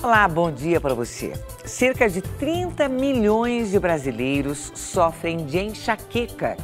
Olá, bom dia para você. Cerca de 30 milhões de brasileiros sofrem de enxaqueca,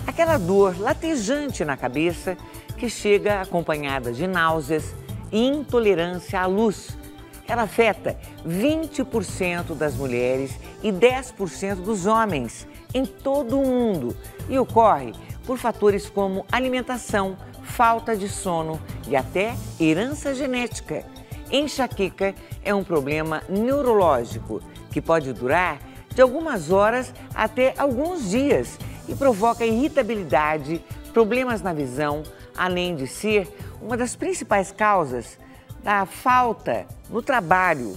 aquela dor latejante na cabeça que chega acompanhada de náuseas e intolerância à luz. Ela afeta 20% das mulheres e 10% dos homens em todo o mundo e ocorre por fatores como alimentação, falta de sono e até herança genética. Enxaqueca é um problema neurológico que pode durar de algumas horas até alguns dias e provoca irritabilidade, problemas na visão, além de ser uma das principais causas da falta no trabalho,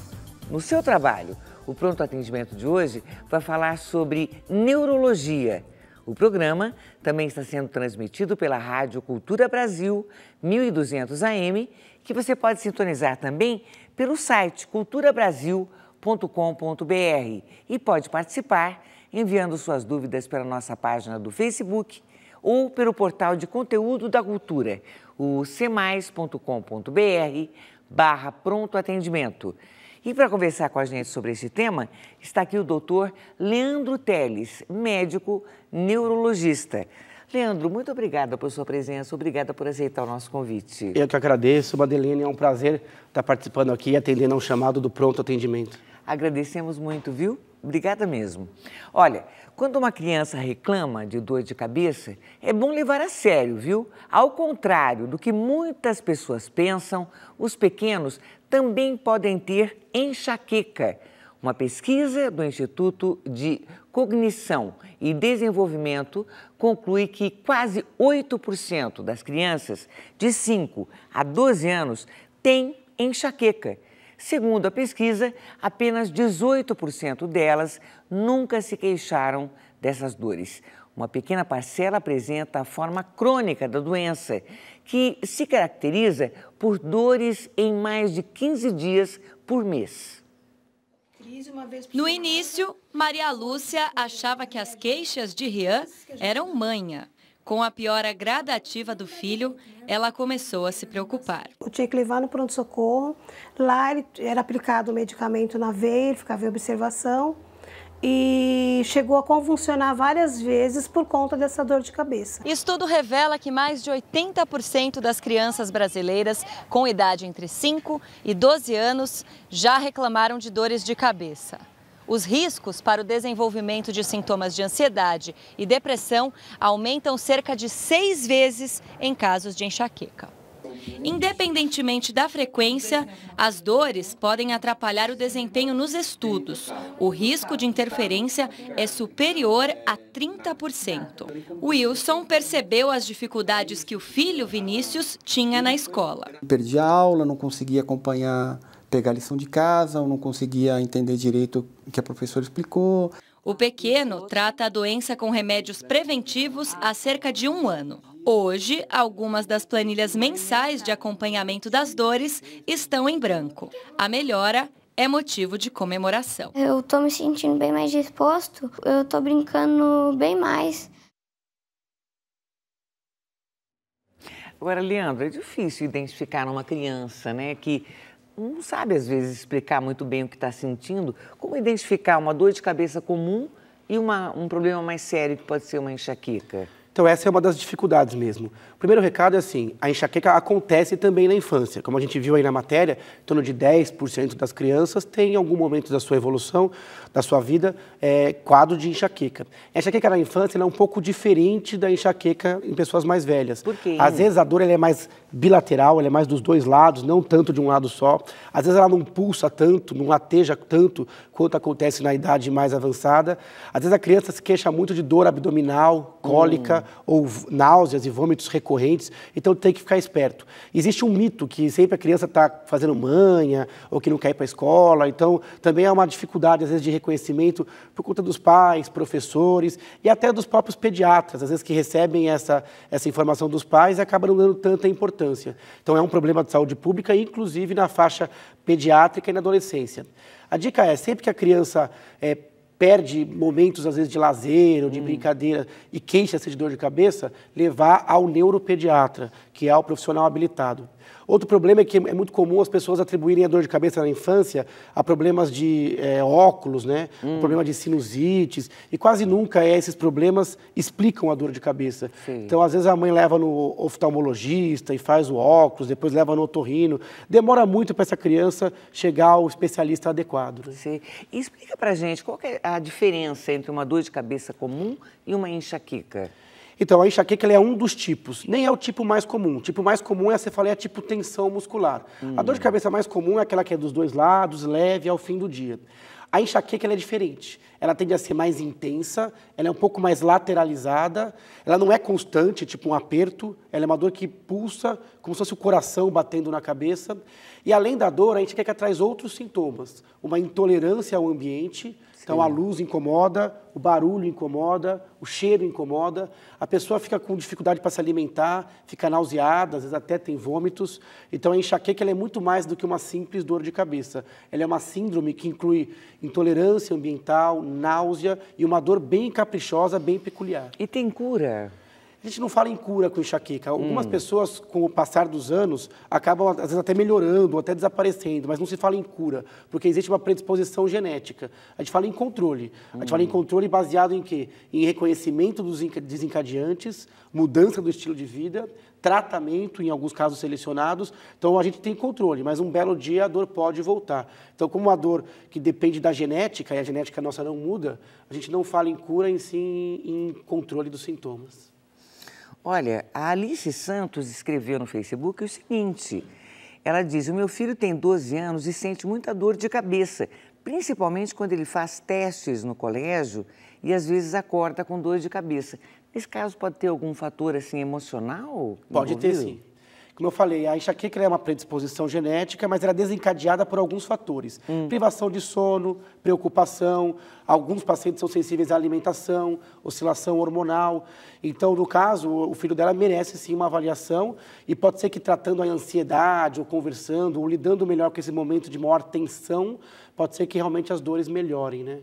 no seu trabalho. O Pronto Atendimento de hoje vai falar sobre neurologia. O programa também está sendo transmitido pela Rádio Cultura Brasil 1200 AM, que você pode sintonizar também pelo site culturabrasil.com.br e pode participar enviando suas dúvidas pela nossa página do Facebook ou pelo portal de conteúdo da cultura, o cmais.com.br/pronto atendimento. E para conversar com a gente sobre esse tema, está aqui o doutor Leandro Teles, médico neurologista. Leandro, muito obrigada por sua presença, obrigada por aceitar o nosso convite. Eu que agradeço, Madeleine, é um prazer estar participando aqui e atendendo ao chamado do Pronto Atendimento. Agradecemos muito, viu? Obrigada mesmo. Olha, quando uma criança reclama de dor de cabeça, é bom levar a sério, viu? Ao contrário do que muitas pessoas pensam, os pequenos também podem ter enxaqueca. Uma pesquisa do Instituto de Cognição e Desenvolvimento conclui que quase 8% das crianças de 5 a 12 anos têm enxaqueca. Segundo a pesquisa, apenas 18% delas nunca se queixaram dessas dores. Uma pequena parcela apresenta a forma crônica da doença, que se caracteriza por dores em mais de 15 dias por mês. No início, Maria Lúcia achava que as queixas de Rian eram manha. Com a piora gradativa do filho, ela começou a se preocupar. Eu tinha que levar no pronto-socorro. Lá ele era aplicado o medicamento na veia, ele ficava em observação e chegou a convulsionar várias vezes por conta dessa dor de cabeça. Estudo revela que mais de 80% das crianças brasileiras com idade entre 5 e 12 anos já reclamaram de dores de cabeça. Os riscos para o desenvolvimento de sintomas de ansiedade e depressão aumentam cerca de 6 vezes em casos de enxaqueca. Independentemente da frequência, as dores podem atrapalhar o desempenho nos estudos. O risco de interferência é superior a 30%. Wilson percebeu as dificuldades que o filho Vinícius tinha na escola. Perdi a aula, não conseguia acompanhar, pegar a lição de casa, eu não conseguia entender direito o que a professora explicou. O pequeno trata a doença com remédios preventivos há cerca de 1 ano. Hoje, algumas das planilhas mensais de acompanhamento das dores estão em branco. A melhora é motivo de comemoração. Eu estou me sentindo bem mais disposto, eu estou brincando bem mais. Agora, Leandro, é difícil identificar numa criança, né, que não sabe, às vezes, explicar muito bem o que está sentindo, como identificar uma dor de cabeça comum e um problema mais sério, que pode ser uma enxaqueca? Então, essa é uma das dificuldades mesmo. O primeiro recado é assim, a enxaqueca acontece também na infância. Como a gente viu aí na matéria, em torno de 10% das crianças têm, em algum momento da sua evolução, da sua vida, quadro de enxaqueca. A enxaqueca na infância é um pouco diferente da enxaqueca em pessoas mais velhas. Por quê? Às vezes a dor ela é mais bilateral, ela é mais dos dois lados, não tanto de um lado só. Às vezes ela não pulsa tanto, não lateja tanto quanto acontece na idade mais avançada. Às vezes a criança se queixa muito de dor abdominal, cólica, ou náuseas e vômitos recorrentes, então tem que ficar esperto. Existe um mito que sempre a criança está fazendo manha, ou que não quer ir para a escola, então também é uma dificuldade, às vezes, de reconhecimento por conta dos pais, professores e até dos próprios pediatras, às vezes que recebem essa informação dos pais e acabam não dando tanta importância. Então é um problema de saúde pública, inclusive na faixa pediátrica e na adolescência. A dica é, sempre que a criança perde momentos, às vezes, de lazer ou de brincadeira e queixa-se de dor de cabeça, levar ao neuropediatra, que é o profissional habilitado. Outro problema é que é muito comum as pessoas atribuírem a dor de cabeça na infância a problemas de óculos, né? Problema de sinusites, e quase nunca esses problemas explicam a dor de cabeça. Sim. Então, às vezes a mãe leva no oftalmologista e faz o óculos, depois leva no otorrino. Demora muito para essa criança chegar ao especialista adequado. Né? Sim. E explica pra gente qual que é a diferença entre uma dor de cabeça comum e uma enxaqueca. Então, a enxaqueca ela é um dos tipos, nem é o tipo mais comum. O tipo mais comum é a cefaleia tipo tensão muscular. A dor de cabeça mais comum é aquela que é dos dois lados, leve ao fim do dia. A enxaqueca ela é diferente, ela tende a ser mais intensa, ela é um pouco mais lateralizada, ela não é constante, tipo um aperto, ela é uma dor que pulsa como se fosse o coração batendo na cabeça. E além da dor, a enxaqueca traz outros sintomas, uma intolerância ao ambiente. Então, a luz incomoda, o barulho incomoda, o cheiro incomoda, a pessoa fica com dificuldade para se alimentar, fica nauseada, às vezes até tem vômitos. Então, a enxaqueca ela é muito mais do que uma simples dor de cabeça. Ela é uma síndrome que inclui intolerância ambiental, náusea e uma dor bem caprichosa, bem peculiar. E tem cura? A gente não fala em cura com enxaqueca. Algumas pessoas, com o passar dos anos, acabam, às vezes, até melhorando, ou até desaparecendo, mas não se fala em cura, porque existe uma predisposição genética. A gente fala em controle. A gente fala em controle baseado em quê? Em reconhecimento dos desencadeantes, mudança do estilo de vida, tratamento, em alguns casos selecionados. Então, a gente tem controle, mas um belo dia a dor pode voltar. Então, como uma dor que depende da genética, e a genética nossa não muda, a gente não fala em cura, em sim em controle dos sintomas. Olha, a Alice Santos escreveu no Facebook o seguinte, ela diz, o meu filho tem 12 anos e sente muita dor de cabeça, principalmente quando ele faz testes no colégio e às vezes acorda com dor de cabeça. Nesse caso pode ter algum fator assim emocional? Pode ter sim. Como eu falei, a enxaqueca é uma predisposição genética, mas ela é desencadeada por alguns fatores. Privação de sono, preocupação, alguns pacientes são sensíveis à alimentação, oscilação hormonal. Então, no caso, o filho dela merece sim uma avaliação e pode ser que tratando a ansiedade, ou conversando, ou lidando melhor com esse momento de maior tensão, pode ser que realmente as dores melhorem, né?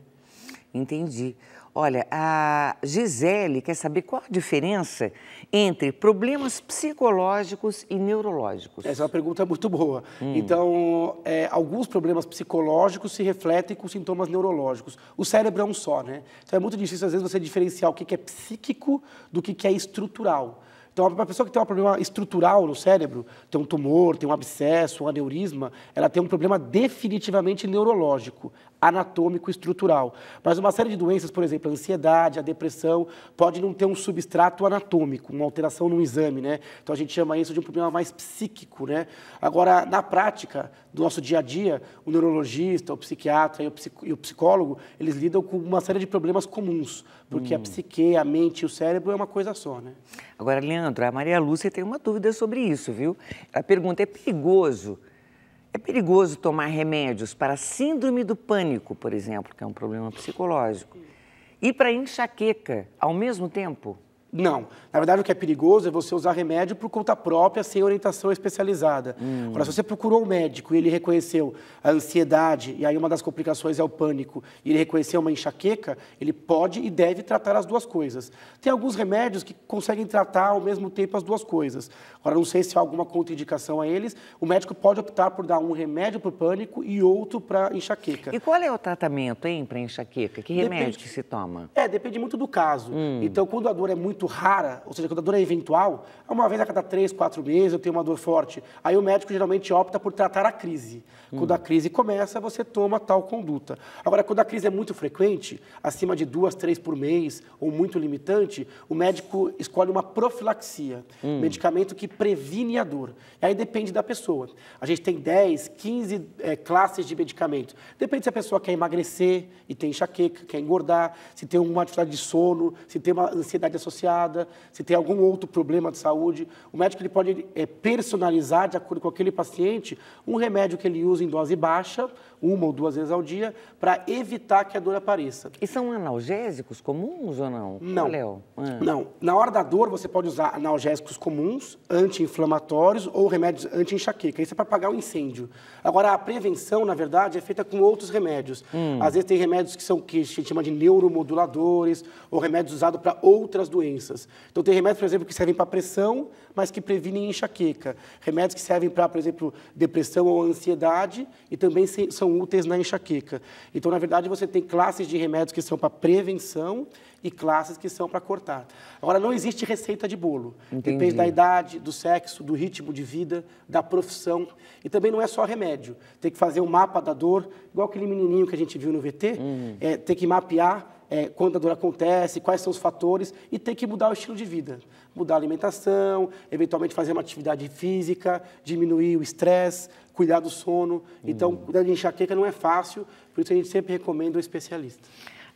Entendi. Olha, a Gisele quer saber qual a diferença entre problemas psicológicos e neurológicos. Essa é uma pergunta muito boa. Então, alguns problemas psicológicos se refletem com sintomas neurológicos. O cérebro é um só, né? Então, é muito difícil, às vezes, você diferenciar o que é psíquico do que é estrutural. Então, uma pessoa que tem um problema estrutural no cérebro, tem um tumor, tem um abscesso, um aneurisma, ela tem um problema definitivamente neurológico, anatômico, estrutural. Mas uma série de doenças, por exemplo, a ansiedade, a depressão, pode não ter um substrato anatômico, uma alteração no exame, né? Então, a gente chama isso de um problema mais psíquico, né? Agora, na prática, do nosso dia a dia, o neurologista, o psiquiatra e o psicólogo, eles lidam com uma série de problemas comuns, porque a psique, a mente e o cérebro é uma coisa só, né? Agora, Leandro, a Maria Lúcia tem uma dúvida sobre isso, viu? Ela pergunta, é perigoso tomar remédios para síndrome do pânico, por exemplo, que é um problema psicológico, e para enxaqueca ao mesmo tempo? Não. Na verdade, o que é perigoso é você usar remédio por conta própria, sem orientação especializada. Agora, se você procurou um médico e ele reconheceu a ansiedade, e aí uma das complicações é o pânico, e ele reconheceu uma enxaqueca, ele pode e deve tratar as duas coisas. Tem alguns remédios que conseguem tratar ao mesmo tempo as duas coisas. Agora, não sei se há alguma contraindicação a eles, o médico pode optar por dar um remédio para o pânico e outro para enxaqueca. E qual é o tratamento, hein, para enxaqueca? Que remédio que se toma? Depende muito do caso. Então, quando a dor é muito rara, ou seja, quando a dor é eventual, uma vez a cada 3, 4 meses eu tenho uma dor forte. Aí o médico geralmente opta por tratar a crise. Quando a crise começa, você toma tal conduta. Agora, quando a crise é muito frequente, acima de 2, 3 por mês, ou muito limitante, o médico escolhe uma profilaxia, medicamento que previne a dor. E aí depende da pessoa. A gente tem 10, 15 classes de medicamentos. Depende se a pessoa quer emagrecer e tem enxaqueca, quer engordar, se tem uma dificuldade de sono, se tem uma ansiedade associada, se tem algum outro problema de saúde. O médico ele pode personalizar, de acordo com aquele paciente, um remédio que ele usa em dose baixa, 1 ou 2 vezes ao dia, para evitar que a dor apareça. E são analgésicos comuns ou não? Não. Léo? Não. Na hora da dor, você pode usar analgésicos comuns, anti-inflamatórios ou remédios anti-enxaqueca. Isso é para apagar o incêndio. Agora, a prevenção, na verdade, é feita com outros remédios. Às vezes tem remédios que a gente chama de neuromoduladores ou remédios usados para outras doenças. doenças. Então, tem remédios, por exemplo, que servem para pressão, mas que previnem enxaqueca. Remédios que servem para, por exemplo, depressão ou ansiedade e também são úteis na enxaqueca. Então, na verdade, você tem classes de remédios que são para prevenção e classes que são para cortar. Agora, não existe receita de bolo. Entendi. Depende da idade, do sexo, do ritmo de vida, da profissão. E também não é só remédio. Tem que fazer um mapa da dor, igual aquele menininho que a gente viu no VT. Tem que mapear quando a dor acontece, quais são os fatores e tem que mudar o estilo de vida. Mudar a alimentação, eventualmente fazer uma atividade física, diminuir o estresse, cuidar do sono. Então, cuidar de enxaqueca não é fácil, por isso a gente sempre recomenda um especialista.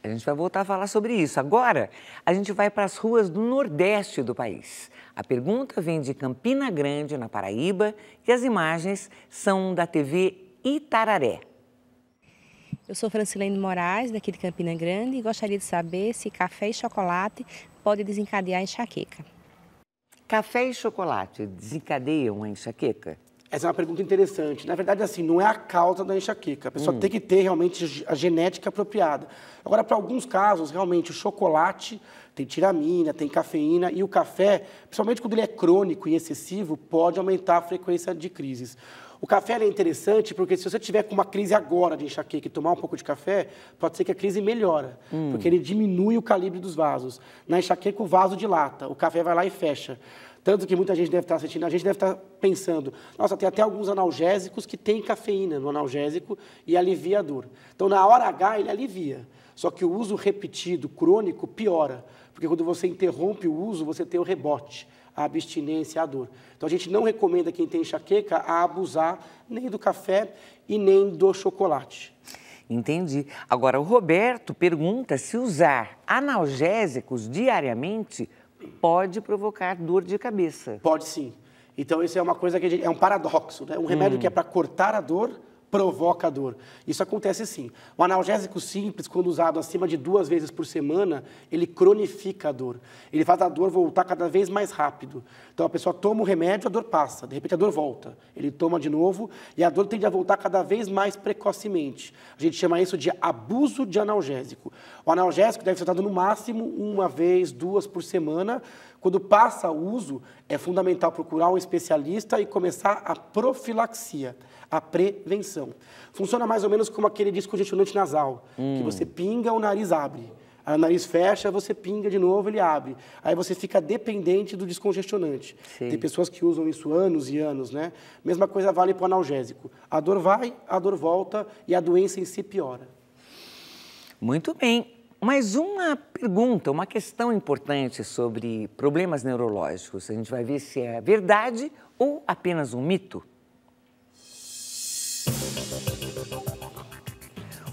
A gente vai voltar a falar sobre isso. Agora, a gente vai para as ruas do Nordeste do país. A pergunta vem de Campina Grande, na Paraíba, e as imagens são da TV Itararé. Eu sou Francilene Moraes, daqui de Campina Grande, e gostaria de saber se café e chocolate pode desencadear a enxaqueca. Café e chocolate desencadeiam a enxaqueca? Essa é uma pergunta interessante. Na verdade, assim, não é a causa da enxaqueca. A pessoa tem que ter realmente a genética apropriada. Agora, para alguns casos, realmente, o chocolate tem tiramina, tem cafeína e o café, principalmente quando ele é crônico e excessivo, pode aumentar a frequência de crises. O café é interessante porque se você tiver com uma crise agora de enxaqueca e tomar um pouco de café, pode ser que a crise melhore, porque ele diminui o calibre dos vasos. Na enxaqueca, o vaso dilata, o café vai lá e fecha. Tanto que muita gente deve estar assistindo, a gente deve estar pensando, nossa, tem até alguns analgésicos que têm cafeína no analgésico e alivia a dor. Então, na hora H, ele alivia. Só que o uso repetido, crônico, piora. Porque quando você interrompe o uso, você tem o rebote, a abstinência, a dor. Então, a gente não recomenda quem tem enxaqueca a abusar nem do café e nem do chocolate. Entendi. Agora, o Roberto pergunta se usar analgésicos diariamente pode provocar dor de cabeça. Pode sim. Então, isso é uma coisa que é um paradoxo, né? Um remédio que é para cortar a dor, provoca a dor. Isso acontece sim. O analgésico simples, quando usado acima de 2 vezes por semana, ele cronifica a dor. Ele faz a dor voltar cada vez mais rápido. Então, a pessoa toma o remédio, a dor passa. De repente, a dor volta. Ele toma de novo e a dor tende a voltar cada vez mais precocemente. A gente chama isso de abuso de analgésico. O analgésico deve ser usado no máximo 1 vez, 2 por semana. Quando passa o uso, é fundamental procurar um especialista e começar a profilaxia, a prevenção. Funciona mais ou menos como aquele descongestionante nasal, que você pinga, o nariz abre. Aí o nariz fecha, você pinga de novo, ele abre. Aí você fica dependente do descongestionante. Sim. Tem pessoas que usam isso anos e anos, né? Mesma coisa vale para o analgésico. A dor vai, a dor volta e a doença em si piora. Muito bem. Mas uma pergunta, uma questão importante sobre problemas neurológicos. A gente vai ver se é verdade ou apenas um mito.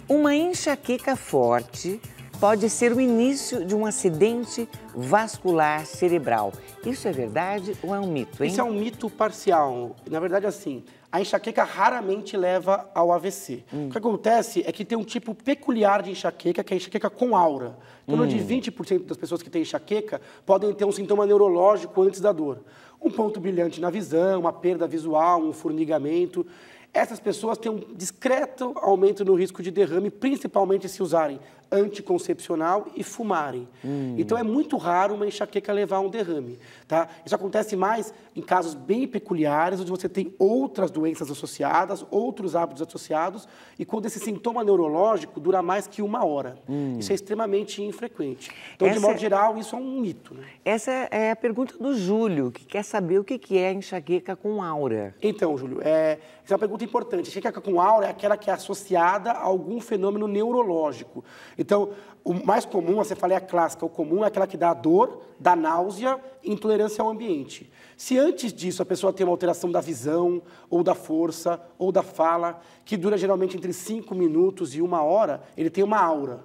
Uma enxaqueca forte pode ser o início de um acidente vascular cerebral. Isso é verdade ou é um mito, hein? Isso é um mito parcial. Na verdade, assim, a enxaqueca raramente leva ao AVC. O que acontece é que tem um tipo peculiar de enxaqueca, que é a enxaqueca com aura. Em torno de 20% das pessoas que têm enxaqueca podem ter um sintoma neurológico antes da dor. Um ponto brilhante na visão, uma perda visual, um formigamento. Essas pessoas têm um discreto aumento no risco de derrame, principalmente se usarem anticoncepcional e fumarem. Então, é muito raro uma enxaqueca levar a um derrame. Tá? Isso acontece mais em casos bem peculiares, onde você tem outras doenças associadas, outros hábitos associados, e quando esse sintoma neurológico dura mais que 1 hora. Isso é extremamente infrequente. Então, de modo geral, isso é um mito. Né? Essa é a pergunta do Júlio, que quer saber o que é enxaqueca com aura. Então, Júlio, essa é uma pergunta importante. A enxaqueca com aura é aquela que é associada a algum fenômeno neurológico. Então, o mais comum, você falei a clássica, o comum é aquela que dá dor, dá náusea e intolerância ao ambiente. Se antes disso a pessoa tem uma alteração da visão, ou da força, ou da fala, que dura geralmente entre 5 minutos e 1 hora, ele tem uma aura.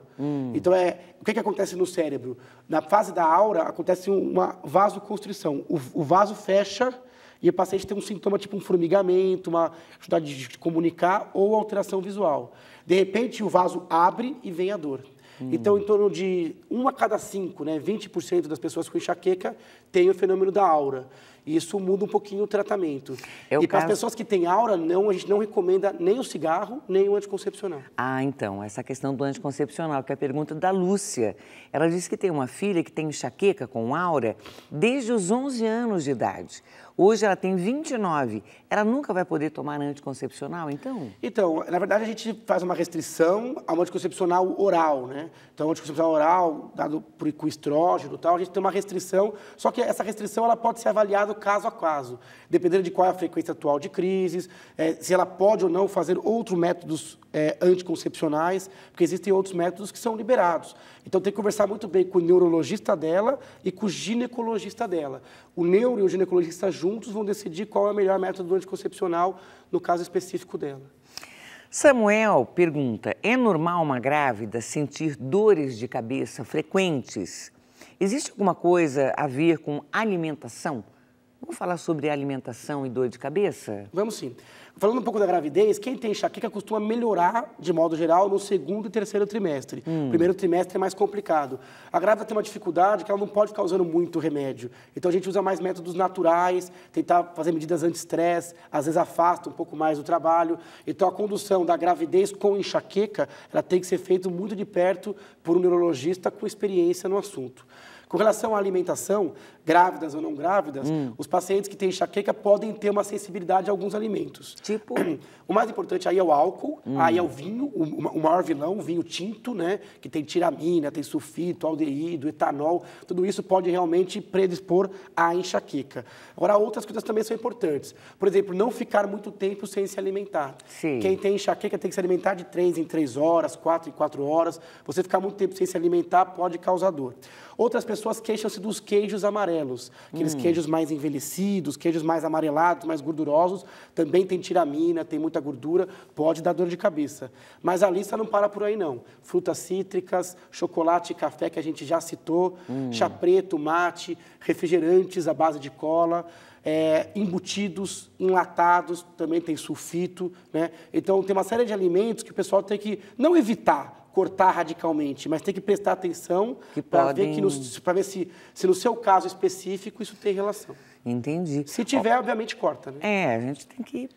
Então, o que acontece no cérebro? Na fase da aura, acontece uma vasoconstrição. O vaso fecha e o paciente tem um sintoma tipo um formigamento, uma dificuldade de comunicar ou alteração visual. De repente, o vaso abre e vem a dor. Então, em torno de 1 a cada 5, né, 20% das pessoas com enxaqueca tem o fenômeno da aura. E isso muda um pouquinho o tratamento. É o e para as caso... pessoas que têm aura, a gente não recomenda nem o cigarro, nem o anticoncepcional. Ah, então, essa questão do anticoncepcional, que é a pergunta da Lúcia. Ela disse que tem uma filha que tem enxaqueca com aura desde os 11 anos de idade. Hoje ela tem 29. Ela nunca vai poder tomar anticoncepcional, então? Então, na verdade, a gente faz uma restrição ao anticoncepcional oral, né? Então, o anticoncepcional oral, dado com estrógeno e tal, a gente tem uma restrição, só que essa restrição ela pode ser avaliada caso a caso, dependendo de qual é a frequência atual de crises, se ela pode ou não fazer outros métodos anticoncepcionais, porque existem outros métodos que são liberados. Então, tem que conversar muito bem com o neurologista dela e com o ginecologista dela. O neuro e o ginecologista juntos vão decidir qual é o melhor método anticoncepcional no caso específico dela. Samuel pergunta, é normal uma grávida sentir dores de cabeça frequentes? Existe alguma coisa a ver com alimentação? Vamos falar sobre alimentação e dor de cabeça? Vamos sim. Falando um pouco da gravidez, quem tem enxaqueca costuma melhorar, de modo geral, no segundo e terceiro trimestre. O primeiro trimestre é mais complicado. A grávida tem uma dificuldade que ela não pode ficar usando muito remédio. Então, a gente usa mais métodos naturais, tentar fazer medidas anti-estresse, às vezes afasta um pouco mais o trabalho. Então, a condução da gravidez com enxaqueca, ela tem que ser feita muito de perto por um neurologista com experiência no assunto. Com relação à alimentação, grávidas ou não grávidas, os pacientes que têm enxaqueca podem ter uma sensibilidade a alguns alimentos. Tipo? O mais importante aí é o álcool, aí é o vinho, o maior vilão, o vinho tinto, né? Que tem tiramina, tem sulfito, aldeído, etanol. Tudo isso pode realmente predispor à enxaqueca. Agora, outras coisas também são importantes. Por exemplo, não ficar muito tempo sem se alimentar. Sim. Quem tem enxaqueca tem que se alimentar de 3 em 3 horas, 4 em 4 horas. Você ficar muito tempo sem se alimentar pode causar dor. Outras pessoas queixam-se dos queijos amarelos, aqueles queijos mais envelhecidos, queijos mais amarelados, mais gordurosos, também tem tiramina, tem muita gordura, pode dar dor de cabeça. Mas a lista não para por aí não. Frutas cítricas, chocolate e café que a gente já citou, chá preto, mate, refrigerantes à base de cola, embutidos, enlatados, também tem sulfito, né? Então tem uma série de alimentos que o pessoal tem que não evitar, cortar radicalmente, mas tem que prestar atenção para ver, ver se no seu caso específico isso tem relação. Entendi. Se tiver, obviamente corta, né? A gente tem que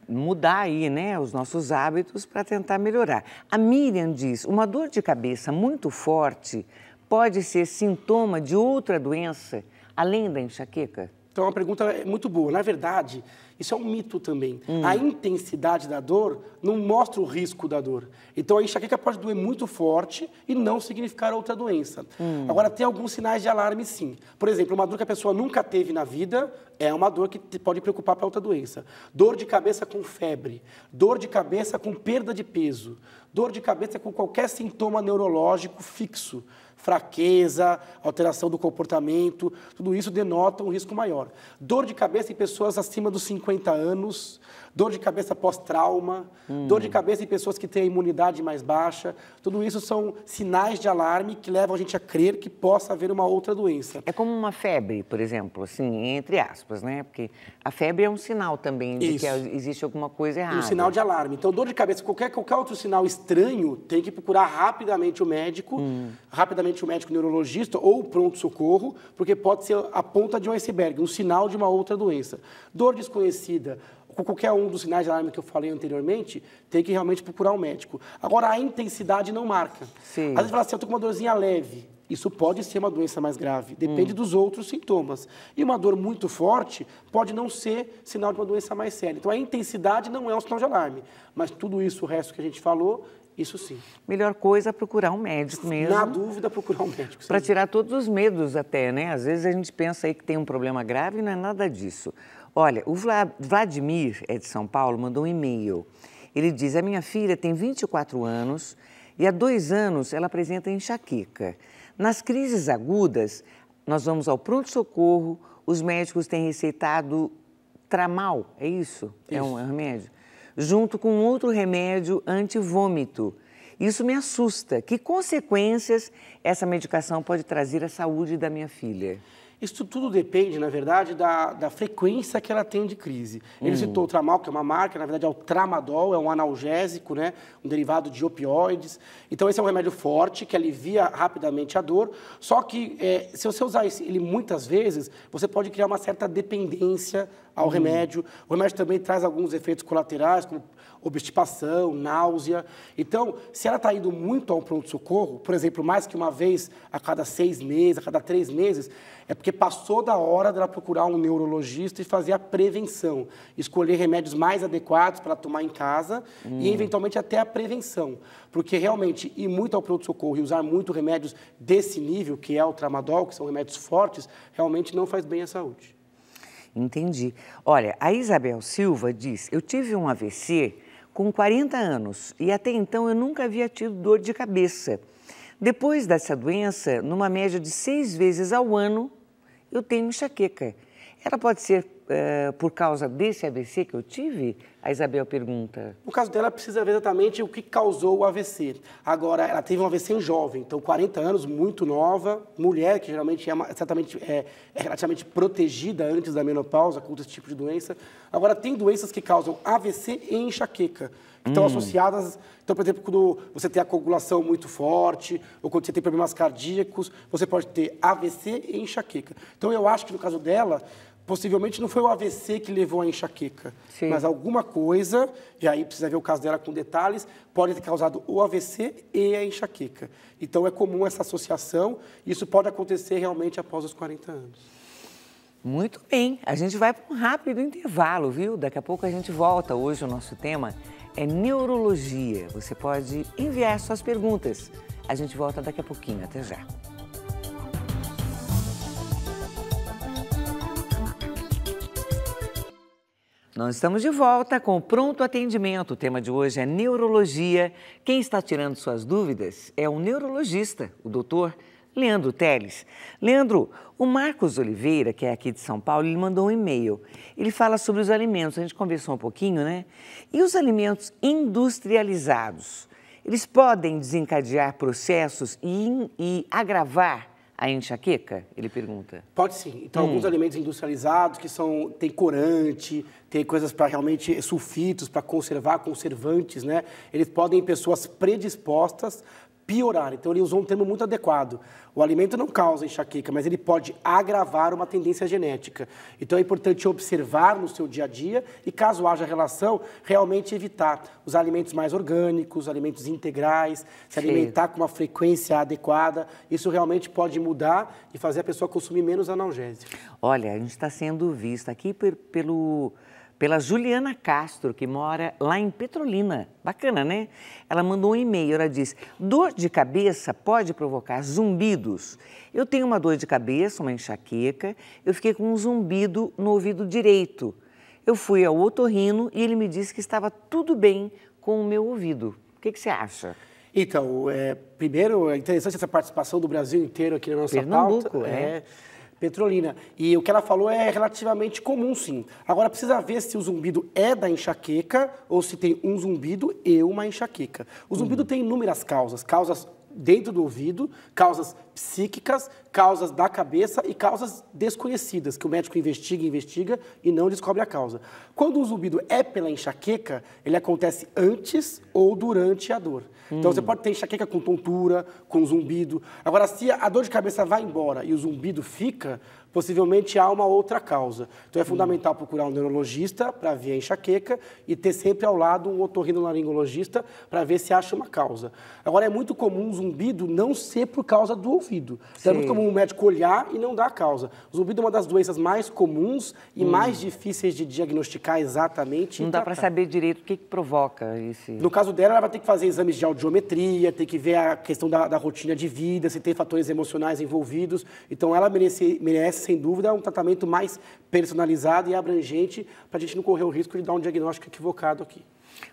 mudar aí, né, os nossos hábitos para tentar melhorar. A Miriam diz, uma dor de cabeça muito forte pode ser sintoma de outra doença, além da enxaqueca? Então, é uma pergunta muito boa. Na verdade, isso é um mito também. A intensidade da dor não mostra o risco da dor. Então, a enxaqueca pode doer muito forte e não significar outra doença. Agora, tem alguns sinais de alarme, sim. Por exemplo, uma dor que a pessoa nunca teve na vida é uma dor que pode preocupar para outra doença. Dor de cabeça com febre, dor de cabeça com perda de peso, dor de cabeça com qualquer sintoma neurológico fixo. Fraqueza, alteração do comportamento, tudo isso denota um risco maior. Dor de cabeça em pessoas acima dos 50 anos, dor de cabeça pós-trauma, dor de cabeça em pessoas que têm a imunidade mais baixa, tudo isso são sinais de alarme que levam a gente a crer que possa haver uma outra doença. É como uma febre, por exemplo, assim, entre aspas, né? Porque a febre é um sinal também de que existe alguma coisa errada. Um sinal de alarme. Então, dor de cabeça, qualquer outro sinal estranho, tem que procurar rapidamente o médico, rapidamente o médico neurologista ou o pronto-socorro, porque pode ser a ponta de um iceberg, um sinal de uma outra doença. Dor desconhecida, com qualquer um dos sinais de alarme que eu falei anteriormente, tem que realmente procurar um médico. Agora, a intensidade não marca. Sim. Às vezes fala assim, eu estou com uma dorzinha leve. Isso pode ser uma doença mais grave, depende dos outros sintomas. E uma dor muito forte pode não ser sinal de uma doença mais séria. Então, a intensidade não é um sinal de alarme, mas tudo isso, o resto que a gente falou, isso sim. Melhor coisa é procurar um médico mesmo. Na dúvida, procurar um médico. Para tirar todos os medos até, né? Às vezes a gente pensa aí que tem um problema grave e não é nada disso. Olha, o Vladimir, é de São Paulo, mandou um e-mail. Ele diz, a minha filha tem 24 anos e há 2 anos ela apresenta enxaqueca. Nas crises agudas, nós vamos ao pronto-socorro, os médicos têm receitado Tramal, é isso? É um remédio? Junto com outro remédio anti-vômito. Isso me assusta. Que consequências essa medicação pode trazer à saúde da minha filha? Isso tudo depende, na verdade, da frequência que ela tem de crise. Ele citou o Tramal, que é uma marca, na verdade é o Tramadol, é um analgésico, né? Um derivado de opioides. Então, esse é um remédio forte, que alivia rapidamente a dor, só que se você usar ele muitas vezes, você pode criar uma certa dependência ao remédio. O remédio também traz alguns efeitos colaterais, como obstipação, náusea. Então, se ela está indo muito ao pronto-socorro, por exemplo, mais que uma vez a cada 6 meses, a cada 3 meses, é porque passou da hora dela procurar um neurologista e fazer a prevenção. Escolher remédios mais adequados para tomar em casa e, eventualmente, até a prevenção. Porque, realmente, ir muito ao pronto-socorro e usar muito remédios desse nível, que é o Tramadol, que são remédios fortes, realmente não faz bem à saúde. Entendi. Olha, a Isabel Silva diz, eu tive um AVC com 40 anos e até então eu nunca havia tido dor de cabeça. Depois dessa doença, numa média de 6 vezes ao ano, eu tenho enxaqueca. Ela pode ser por causa desse AVC que eu tive? A Isabel pergunta. No caso dela, precisa ver exatamente o que causou o AVC. Agora, ela teve um AVC em jovem, então 40 anos, muito nova, mulher, que geralmente é relativamente protegida antes da menopausa contra esse tipo de doença. Agora, tem doenças que causam AVC e enxaqueca, que estão associadas. Então, por exemplo, quando você tem a coagulação muito forte, ou quando você tem problemas cardíacos, você pode ter AVC e enxaqueca. Então, eu acho que no caso dela, possivelmente não foi o AVC que levou à enxaqueca, mas alguma coisa, e aí precisa ver o caso dela com detalhes, pode ter causado o AVC e a enxaqueca. Então, é comum essa associação, e isso pode acontecer realmente após os 40 anos. Muito bem, a gente vai para um rápido intervalo, viu? Daqui a pouco a gente volta. Hoje o nosso tema é neurologia. Você pode enviar suas perguntas. A gente volta daqui a pouquinho, até já. Nós estamos de volta com o Pronto Atendimento. O tema de hoje é neurologia. Quem está tirando suas dúvidas é o neurologista, o doutor Leandro Teles. Leandro, o Marcos Oliveira, que é aqui de São Paulo, ele mandou um e-mail. Ele fala sobre os alimentos, a gente conversou um pouquinho, né? E os alimentos industrializados, eles podem desencadear processos e agravar a enxaqueca? Ele pergunta. Pode sim. Então, alguns alimentos industrializados que tem corante, tem coisas para realmente, sulfitos, para conservar, conservantes, né? Eles podem, em pessoas predispostas, piorar. Então, ele usou um termo muito adequado. O alimento não causa enxaqueca, mas ele pode agravar uma tendência genética. Então, é importante observar no seu dia a dia e, caso haja relação, realmente evitar os alimentos mais orgânicos, alimentos integrais, se alimentar com uma frequência adequada. Isso realmente pode mudar e fazer a pessoa consumir menos analgésico. Olha, a gente está sendo vista aqui pela Juliana Castro, que mora lá em Petrolina. Bacana, né? Ela mandou um e-mail, ela diz, dor de cabeça pode provocar zumbidos. Eu tenho uma dor de cabeça, uma enxaqueca, eu fiquei com um zumbido no ouvido direito. Eu fui ao otorrino e ele me disse que estava tudo bem com o meu ouvido. O que você acha? Então, primeiro, é interessante essa participação do Brasil inteiro aqui na nossa Pernambuco, pauta. Petrolina. E o que ela falou é relativamente comum, sim. Agora, precisa ver se o zumbido é da enxaqueca ou se tem um zumbido e uma enxaqueca. O zumbido tem inúmeras causas. Causas dentro do ouvido, causas psíquicas, causas da cabeça e causas desconhecidas, que o médico investiga e não descobre a causa. Quando o zumbido é pela enxaqueca, ele acontece antes ou durante a dor. Então, você pode ter enxaqueca com tontura, com zumbido. Agora, se a dor de cabeça vai embora e o zumbido fica, possivelmente há uma outra causa. Então, é fundamental procurar um neurologista para ver a enxaqueca e ter sempre ao lado um otorrinolaringologista para ver se acha uma causa. Agora, é muito comum o zumbido não ser por causa do ouvido. Então, é muito comum o médico olhar e não dar a causa. O zumbido é uma das doenças mais comuns e mais difíceis de diagnosticar exatamente. Não dá para saber direito o que provoca esse... No caso dela, ela vai ter que fazer exames de audiometria, ter que ver a questão da rotina de vida, se tem fatores emocionais envolvidos. Então, ela merece, sem dúvida, um tratamento mais personalizado e abrangente para a gente não correr o risco de dar um diagnóstico equivocado aqui.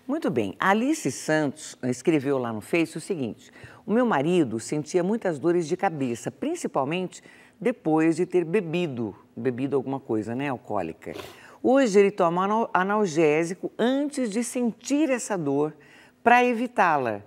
Muito bem. A Alice Santos escreveu lá no Face o seguinte: o meu marido sentia muitas dores de cabeça, principalmente depois de ter bebido alguma coisa, né, alcoólica. Hoje ele toma analgésico antes de sentir essa dor para evitá-la.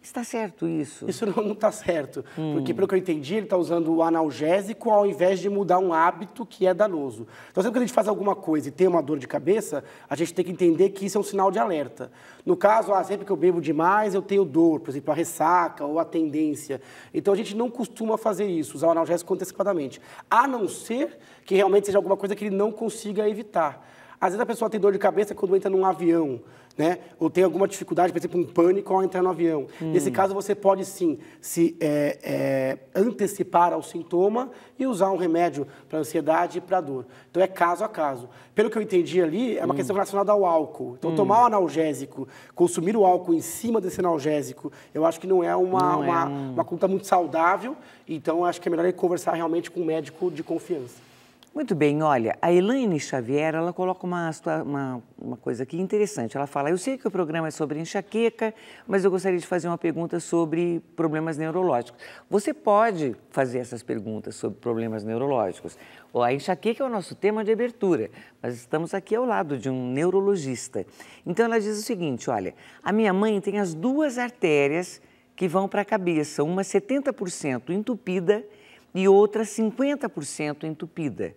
Está certo isso? Isso não está certo, porque pelo que eu entendi, ele está usando o analgésico ao invés de mudar um hábito que é danoso. Então, sempre que a gente faz alguma coisa e tem uma dor de cabeça, a gente tem que entender que isso é um sinal de alerta. No caso, sempre que eu bebo demais, eu tenho dor, por exemplo, a ressaca ou a tendência. Então, a gente não costuma fazer isso, usar o analgésico antecipadamente, a não ser que realmente seja alguma coisa que ele não consiga evitar. Às vezes a pessoa tem dor de cabeça quando entra num avião, né? Ou tem alguma dificuldade, por exemplo, um pânico ao entrar no avião. Nesse caso, você pode sim se antecipar ao sintoma e usar um remédio para ansiedade e para dor. Então é caso a caso. Pelo que eu entendi ali, é uma questão relacionada ao álcool. Então tomar o analgésico, consumir o álcool em cima desse analgésico, eu acho que não é uma conduta muito saudável. Então eu acho que é melhor ele conversar realmente com um médico de confiança. Muito bem, olha, a Elaine Xavier, ela coloca uma coisa aqui interessante. Ela fala, eu sei que o programa é sobre enxaqueca, mas eu gostaria de fazer uma pergunta sobre problemas neurológicos. Você pode fazer essas perguntas sobre problemas neurológicos. A enxaqueca é o nosso tema de abertura, mas estamos aqui ao lado de um neurologista. Então ela diz o seguinte, olha, a minha mãe tem as duas artérias que vão para a cabeça, uma 70% entupida e outra 50% entupida.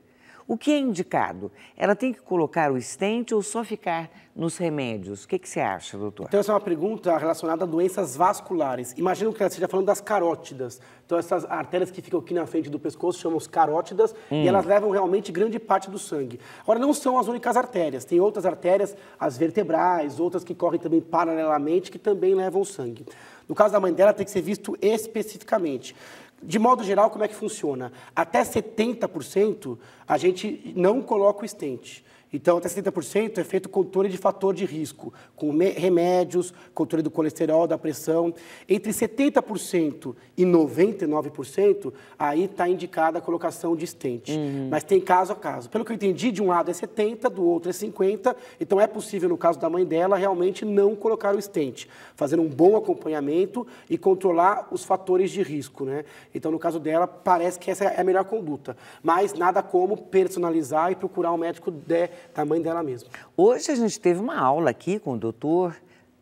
O que é indicado? Ela tem que colocar o stent ou só ficar nos remédios? O que você acha, doutor? Então, essa é uma pergunta relacionada a doenças vasculares. Imagino que ela esteja falando das carótidas. Então, essas artérias que ficam aqui na frente do pescoço chamam-se carótidas e elas levam realmente grande parte do sangue. Agora, não são as únicas artérias. Tem outras artérias, as vertebrais, outras que correm também paralelamente, que também levam sangue. No caso da mãe dela, tem que ser visto especificamente. De modo geral, como é que funciona? Até 70% a gente não coloca o stent. Então, até 70% é feito controle de fator de risco, com remédios, controle do colesterol, da pressão. Entre 70% e 99%, aí está indicada a colocação de stent. Mas tem caso a caso. Pelo que eu entendi, de um lado é 70%, do outro é 50%. Então, é possível, no caso da mãe dela, realmente não colocar o stent. Fazer um bom acompanhamento e controlar os fatores de risco, né? Então, no caso dela, parece que essa é a melhor conduta. Mas nada como personalizar e procurar um médico da mãe dela mesma. Hoje a gente teve uma aula aqui com o doutor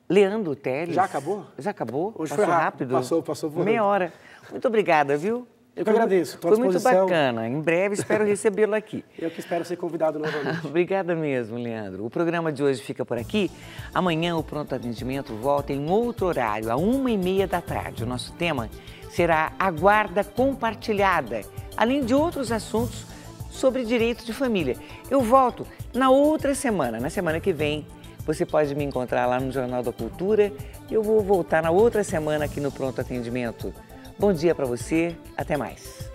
Leandro Teles. Já acabou? Já acabou? Hoje passou foi rápido. Passou voando. Meia hora. Muito obrigada, viu? Eu que agradeço. Foi muito bacana. Em breve espero recebê-lo aqui. Eu que espero ser convidado novamente. Obrigada mesmo, Leandro. O programa de hoje fica por aqui. Amanhã o Pronto Atendimento volta em outro horário, às 1h30 da tarde. O nosso tema será a guarda compartilhada, além de outros assuntos sobre direito de família. Eu volto na outra semana, na semana que vem. Você pode me encontrar lá no Jornal da Cultura. Eu vou voltar na outra semana aqui no Pronto Atendimento. Bom dia para você, até mais.